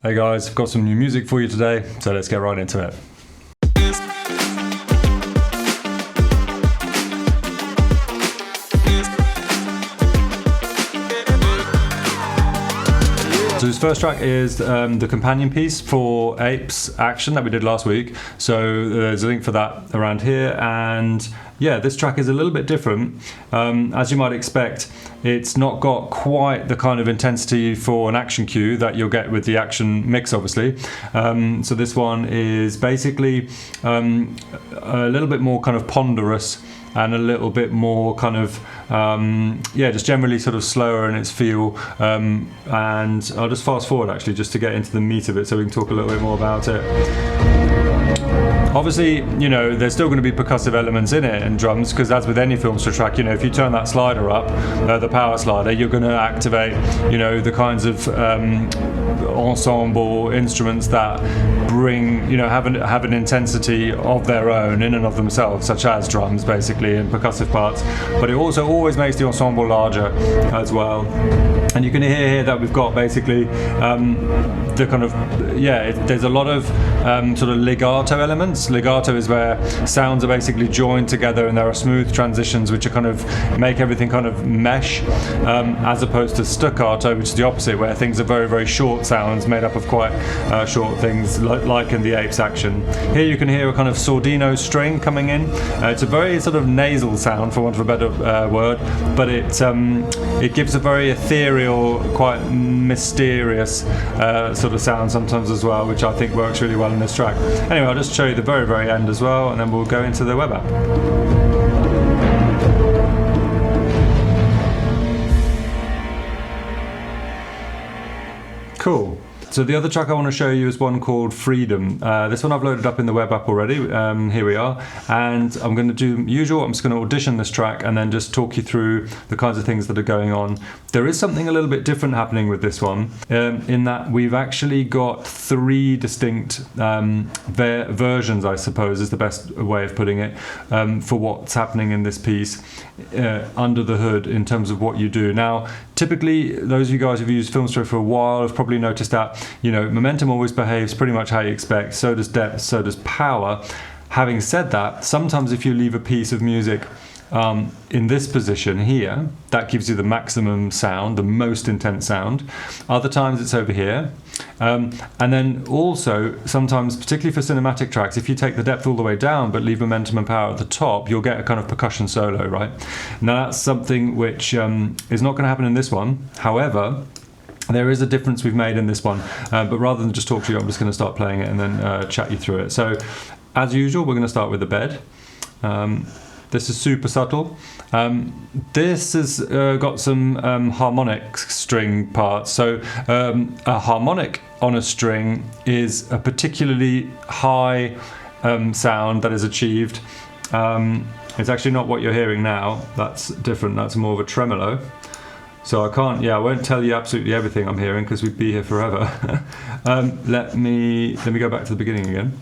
Hey guys, I've got some new music for you today, so let's get right into it. So this first track is the companion piece for Apes Action that we did last week. So there's a link for that around here, and yeah, this track is a little bit different. As you might expect, it's not got quite the kind of intensity for an action cue that you'll get with the action mix, obviously. So this one is basically a little bit more kind of ponderous and a little bit more kind of just generally sort of slower in its feel, and I'll just fast forward actually just to get into the meat of it so we can talk a little bit more about it. Obviously, you know, there's still going to be percussive elements in it and drums, because as with any Filmstro track, you know, if you turn that slider up, the power slider, you're going to activate, you know, the kinds of ensemble instruments that bring, you know, have an intensity of their own in and of themselves, such as drums basically and percussive parts. But it also always makes the ensemble larger as well. And you can hear here that we've got basically the kind of, there's a lot of sort of legato elements. Legato is where sounds are basically joined together and there are smooth transitions which are kind of make everything kind of mesh, as opposed to staccato, which is the opposite, where things are very, very short sounds made up of quite short things, like in the Apes Action. Here you can hear a kind of sordino string coming in. It's a very sort of nasal sound, for want of a better word, but it gives a very ethereal, quite mysterious sort of sound sometimes as well, which I think works really well in this track. Anyway, I'll just show you the very, very end as well, and then we'll go into the web app. Cool. So the other track I want to show you is one called Freedom. This one I've loaded up in the web app already. Here we are. And I'm going to do usual. I'm just going to audition this track and then just talk you through the kinds of things that are going on. There is something a little bit different happening with this one, in that we've actually got three distinct versions, I suppose is the best way of putting it, for what's happening in this piece under the hood in terms of what you do. Now, typically, those of you guys who've used Filmstro for a while have probably noticed that, you know, momentum always behaves pretty much how you expect, so does depth, so does power. Having said that, sometimes if you leave a piece of music in this position here, that gives you the maximum sound, the most intense sound. Other times it's over here. And then also, sometimes, particularly for cinematic tracks, if you take the depth all the way down but leave momentum and power at the top, you'll get a kind of percussion solo, right? Now that's something which is not going to happen in this one. However, there is a difference we've made in this one, but rather than just talk to you, I'm just going to start playing it and then chat you through it. So, as usual, we're going to start with the bed. This is super subtle. This has got some harmonic string parts. So a harmonic on a string is a particularly high sound that is achieved. It's actually not what you're hearing now. That's different. That's more of a tremolo. So I won't tell you absolutely everything I'm hearing because we'd be here forever. Let me go back to the beginning again.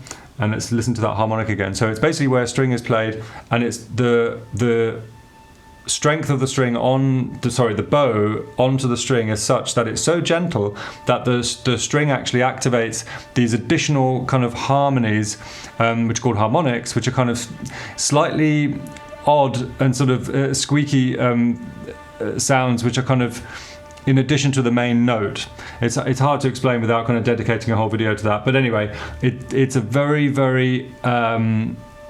And let's listen to that harmonic again. So it's basically where a string is played, and it's the strength of the string the bow onto the string is such that it's so gentle that the string actually activates these additional kind of harmonies, which are called harmonics, which are kind of slightly odd and sort of squeaky sounds, which are kind of in addition to the main note. It's hard to explain without kind of dedicating a whole video to that. But anyway, it's a very, very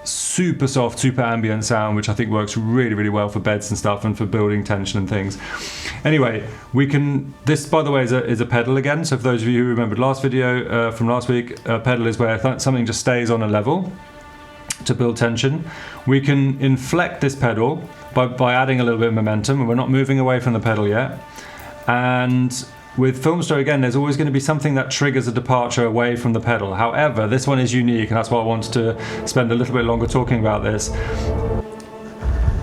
super soft, super ambient sound, which I think works really, really well for beds and stuff and for building tension and things. Anyway, this, by the way, is a pedal again. So for those of you who remembered last video from last week, a pedal is where something just stays on a level to build tension. We can inflect this pedal by adding a little bit of momentum, and we're not moving away from the pedal yet. And with Filmstro, again, there's always going to be something that triggers a departure away from the pedal. However, this one is unique, and that's why I wanted to spend a little bit longer talking about this.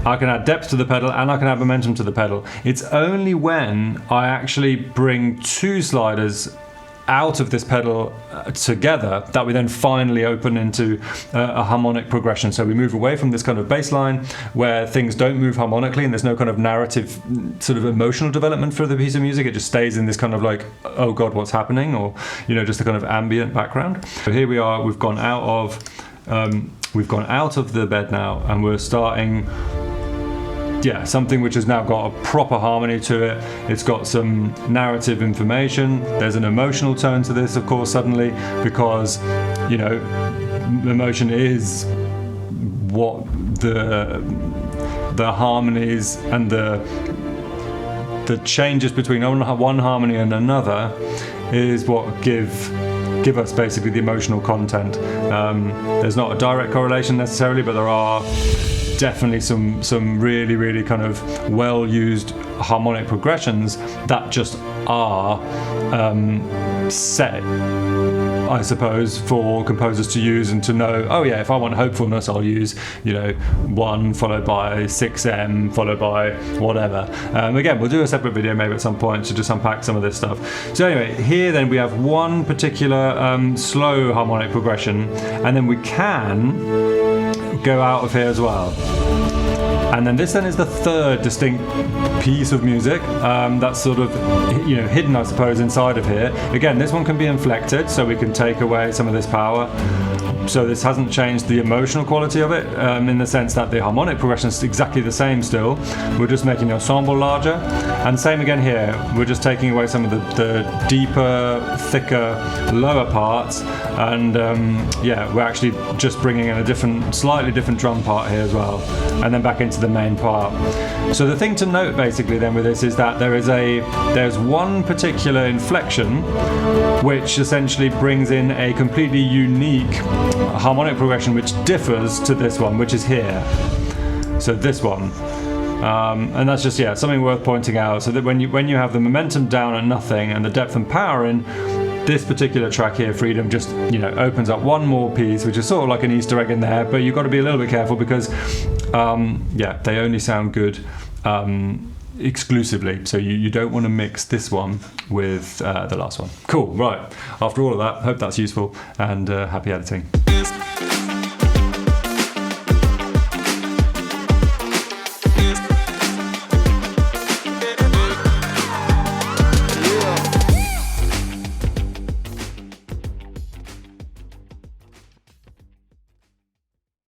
I can add depth to the pedal and I can add momentum to the pedal. It's only when I actually bring two sliders out of this pedal together that we then finally open into a harmonic progression. So we move away from this kind of bass line where things don't move harmonically and there's no kind of narrative sort of emotional development for the piece of music. It just stays in this kind of like, oh God, what's happening? Or, you know, just a kind of ambient background. So here we are, we've gone out of the bed now, and we're starting something which has now got a proper harmony to it. It's got some narrative information. There's an emotional tone to this, of course, suddenly, because, you know, emotion is what the harmonies and the changes between one harmony and another is what give us basically the emotional content. There's not a direct correlation necessarily, but there are definitely some really kind of well used harmonic progressions that just are set, I suppose, for composers to use and to know, oh yeah, if I want hopefulness, I'll use, you know, 1 followed by 6M followed by whatever. Again, we'll do a separate video maybe at some point to just unpack some of this stuff. So anyway, here then we have one particular slow harmonic progression, and then we can go out of here as well. And then this then is the third distinct piece of music that's sort of, you know, hidden, I suppose, inside of here. Again, this one can be inflected, so we can take away some of this power. So this hasn't changed the emotional quality of it, in the sense that the harmonic progression is exactly the same still. We're just making the ensemble larger. And same again here, we're just taking away some of the deeper, thicker, lower parts. And we're actually just bringing in a slightly different drum part here as well. And then back into the main part. So the thing to note basically then with this is that there's one particular inflection which essentially brings in a completely unique harmonic progression which differs to this one, which is here. So this one. And that's just something worth pointing out, so that when you have the momentum down at nothing and the depth and power in, this particular track here, Freedom, just, you know, opens up one more piece, which is sort of like an Easter egg in there, but you've got to be a little bit careful because they only sound good exclusively, so you don't want to mix this one with the last one. Cool, right, after all of that, hope that's useful, and happy editing.